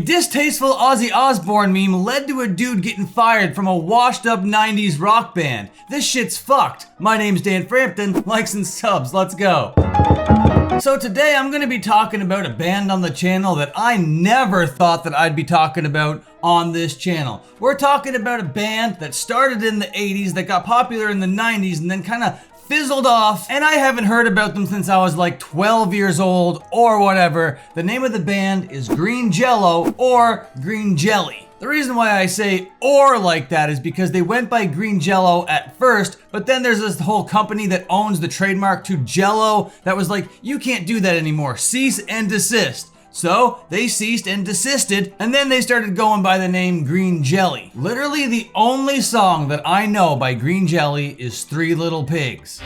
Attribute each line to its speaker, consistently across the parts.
Speaker 1: distasteful Ozzy Osbourne meme led to a dude getting fired from a washed up 90s rock band. This shit's fucked. My name's Dan Frampton. Likes and subs. Let's go. So today I'm going to be talking about a band on the channel that I never thought that I'd be talking about on this channel. We're talking about a band that started in the 80s, that got popular in the 90s, and then kind of fizzled off, and I haven't heard about them since I was like 12 years old or whatever. The name of the band is Green Jello or Green Jelly. The reason why I say or like that is because they went by Green Jello at first, but then there's this whole company that owns the trademark to Jello that was like, you can't do that anymore, cease and desist. So they ceased and desisted, and then they started going by the name Green Jelly. Literally the only song that I know by Green Jelly is Three Little Pigs.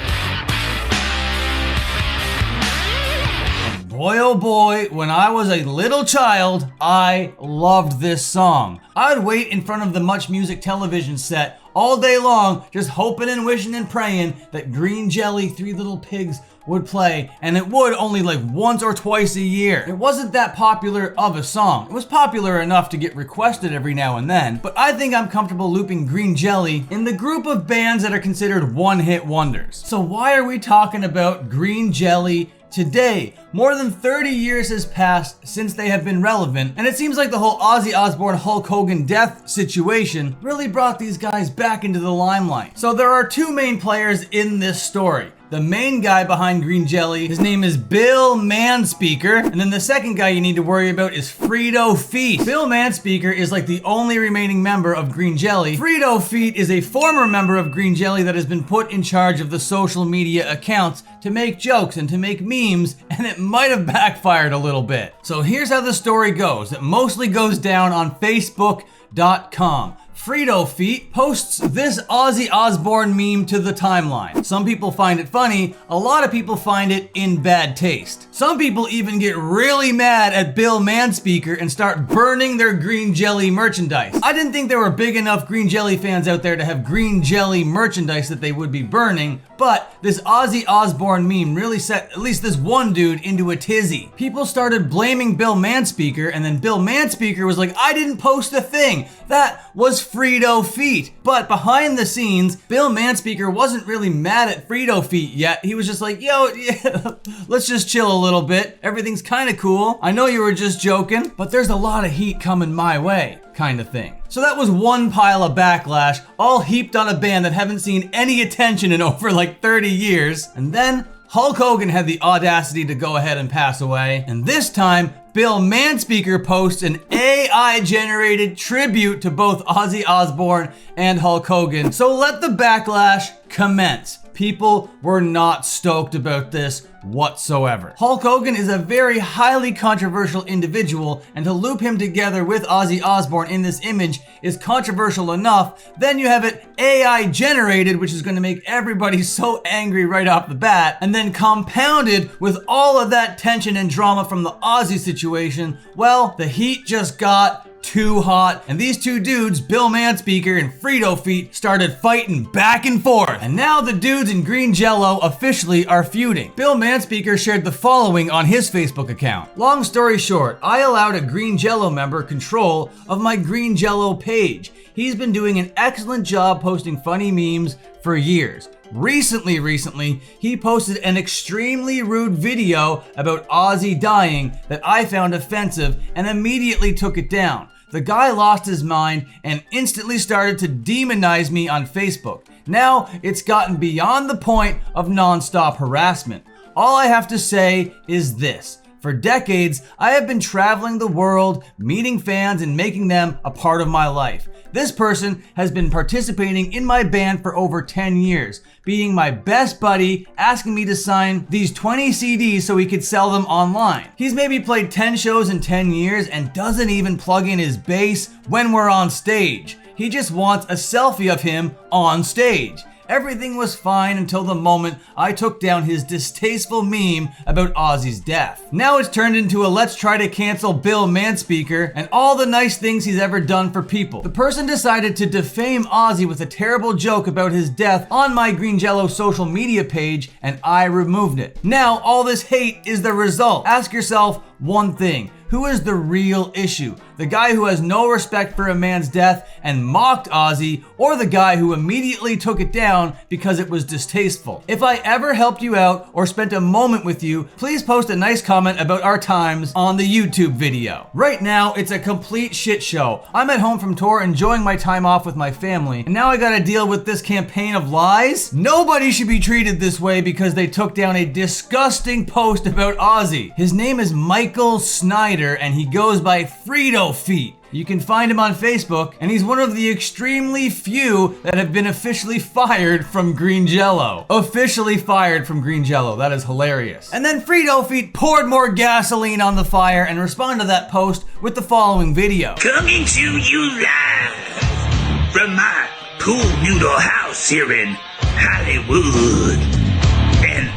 Speaker 1: And boy oh boy, when I was a little child, I loved this song. I'd wait in front of the Much Music television set all day long, just hoping and wishing and praying that Green Jelly, Three Little Pigs would play, and it would only like once or twice a year. It wasn't that popular of a song. It was popular enough to get requested every now and then, but I think I'm comfortable looping Green Jelly in the group of bands that are considered one-hit wonders. So why are we talking about Green Jelly today? More than 30 years has passed since they have been relevant, and it seems like the whole Ozzy Osbourne Hulk Hogan death situation really brought these guys back into the limelight. So there are two main players in this story. The main guy behind Green Jelly, his name is Bill Manspeaker, and then the second guy you need to worry about is Frito Feet. Bill Manspeaker is like the only remaining member of Green Jelly. Frito Feet is a former member of Green Jelly that has been put in charge of the social media accounts to make jokes and to make memes, and it might have backfired a little bit. So here's how the story goes. It mostly goes down on Facebook.com. Frito Feet posts this Ozzy Osbourne meme to the timeline. Some people find it funny, a lot of people find it in bad taste. Some people even get really mad at Bill Manspeaker and start burning their Green Jelly merchandise. I didn't think there were big enough Green Jelly fans out there to have Green Jelly merchandise that they would be burning, but this Ozzy Osbourne meme really set at least this one dude into a tizzy. People started blaming Bill Manspeaker, and then Bill Manspeaker was like, I didn't post a thing. That was Frito Feet. But behind the scenes, Bill Manspeaker wasn't really mad at Frito Feet yet. He was just like, yo, yeah, let's just chill a little bit. Everything's kind of cool. I know you were just joking, but there's a lot of heat coming my way, kind of thing. So that was one pile of backlash, all heaped on a band that haven't seen any attention in over like 30 years. And then Hulk Hogan had the audacity to go ahead and pass away. And this time, Bill Manspeaker posts an AI-generated tribute to both Ozzy Osbourne and Hulk Hogan. So let the backlash commence. People were not stoked about this whatsoever. Hulk Hogan is a very highly controversial individual, and to loop him together with Ozzy Osbourne in this image is controversial enough. Then you have it AI generated, which is going to make everybody so angry right off the bat, and then compounded with all of that tension and drama from the Ozzy situation. Well, the heat just got too hot, and these two dudes, Bill Manspeaker and Frito Feet, started fighting back and forth. And now the dudes in Green Jello officially are feuding. Bill Manspeaker shared the following on his Facebook account. Long story short, I allowed a Green Jello member control of my Green Jello page. He's been doing an excellent job posting funny memes for years. Recently, he posted an extremely rude video about Ozzy dying that I found offensive and immediately took it down. The guy lost his mind and instantly started to demonize me on Facebook. Now it's gotten beyond the point of non-stop harassment. All I have to say is this. For decades, I have been traveling the world, meeting fans and making them a part of my life. This person has been participating in my band for over 10 years, being my best buddy, asking me to sign these 20 CDs so he could sell them online. He's maybe played 10 shows in 10 years and doesn't even plug in his bass when we're on stage. He just wants a selfie of him on stage. Everything was fine until the moment I took down his distasteful meme about Ozzy's death. Now it's turned into a let's try to cancel Bill Manspeaker and all the nice things he's ever done for people. The person decided to defame Ozzy with a terrible joke about his death on my Green Jello social media page, and I removed it. Now all this hate is the result. Ask yourself one thing. Who is the real issue? the guy who has no respect for a man's death and mocked Ozzy, or the guy who immediately took it down because it was distasteful. If I ever helped you out or spent a moment with you, please post a nice comment about our times on the YouTube video. Right now, it's a complete shit show. I'm at home from tour enjoying my time off with my family, and now I gotta deal with this campaign of lies? Nobody should be treated this way because they took down a disgusting post about Ozzy. His name is Michael Snyder, and he goes by Frito Feet. You can find him on Facebook, and he's one of the extremely few that have been officially fired from Green Jello. Officially fired from Green Jello. That is hilarious. And then Frito Feet poured more gasoline on the fire and responded to that post with the following video.
Speaker 2: Coming to you live from my pool noodle house here in Hollywood.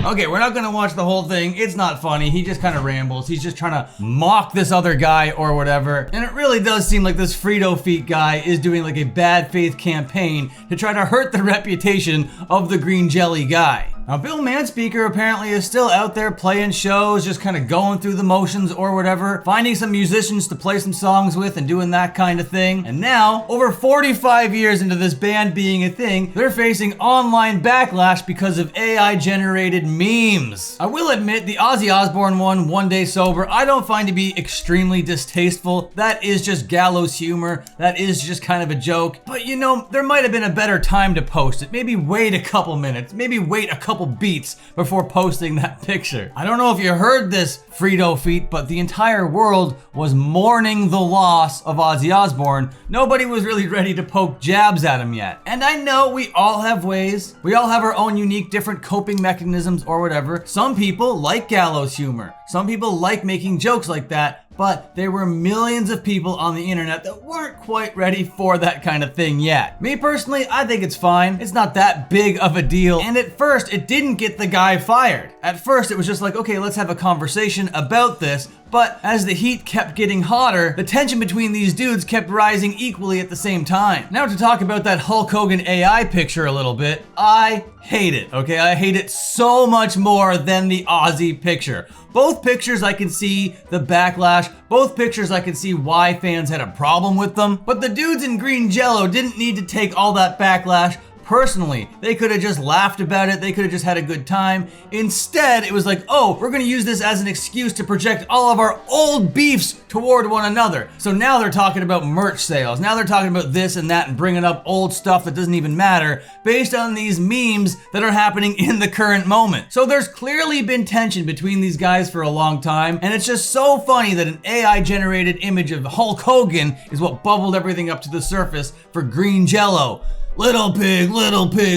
Speaker 1: Okay, we're not gonna watch the whole thing. It's not funny. He just kind of rambles. He's just trying to mock this other guy or whatever. And it really does seem like this Frito Feet guy is doing like a bad faith campaign to try to hurt the reputation of the green jelly guy. Now, Bill Manspeaker apparently is still out there playing shows, just kind of going through the motions or whatever, finding some musicians to play some songs with and doing that kind of thing. And now, over 45 years into this band being a thing, they're facing online backlash because of AI-generated memes. I will admit, the Ozzy Osbourne One Day Sober, I don't find to be extremely distasteful. That is just gallows humor. That is just kind of a joke. But you know, there might have been a better time to post it. Maybe wait a couple minutes. Maybe wait a couple beats before posting that picture. I don't know if you heard this, Frito Feet, but the entire world was mourning the loss of Ozzy Osbourne. Nobody was really ready to poke jabs at him yet. And I know we all have ways. We all have our own unique different coping mechanisms or whatever. Some people like gallows humor. Some people like making jokes like that. But there were millions of people on the internet that weren't quite ready for that kind of thing yet. Me personally, I think it's fine. It's not that big of a deal. And at first, it didn't get the guy fired. At first, it was just like, okay, let's have a conversation about this. But as the heat kept getting hotter, the tension between these dudes kept rising equally at the same time. Now to talk about that Hulk Hogan AI picture a little bit, I hate it, okay? I hate it so much more than the Ozzy picture. Both pictures I can see the backlash, both pictures I can see why fans had a problem with them, but the dudes in Green Jello didn't need to take all that backlash personally. They could have just laughed about it. They could have just had a good time. Instead, it was like, oh, we're going to use this as an excuse to project all of our old beefs toward one another. So now they're talking about merch sales. Now they're talking about this and that and bringing up old stuff that doesn't even matter based on these memes that are happening in the current moment. So there's clearly been tension between these guys for a long time, and it's just so funny that an AI-generated image of Hulk Hogan is what bubbled everything up to the surface for Green Jello. Little pig,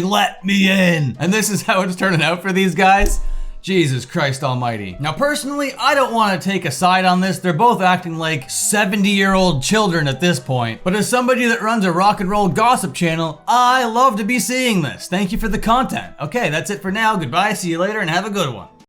Speaker 1: let me in. And this is how it's turning out for these guys? Jesus Christ almighty. Now personally, I don't want to take a side on this. They're both acting like 70-year-old children at this point. But as somebody that runs a rock and roll gossip channel, I love to be seeing this. Thank you for the content. Okay, that's it for now. Goodbye, see you later, and have a good one.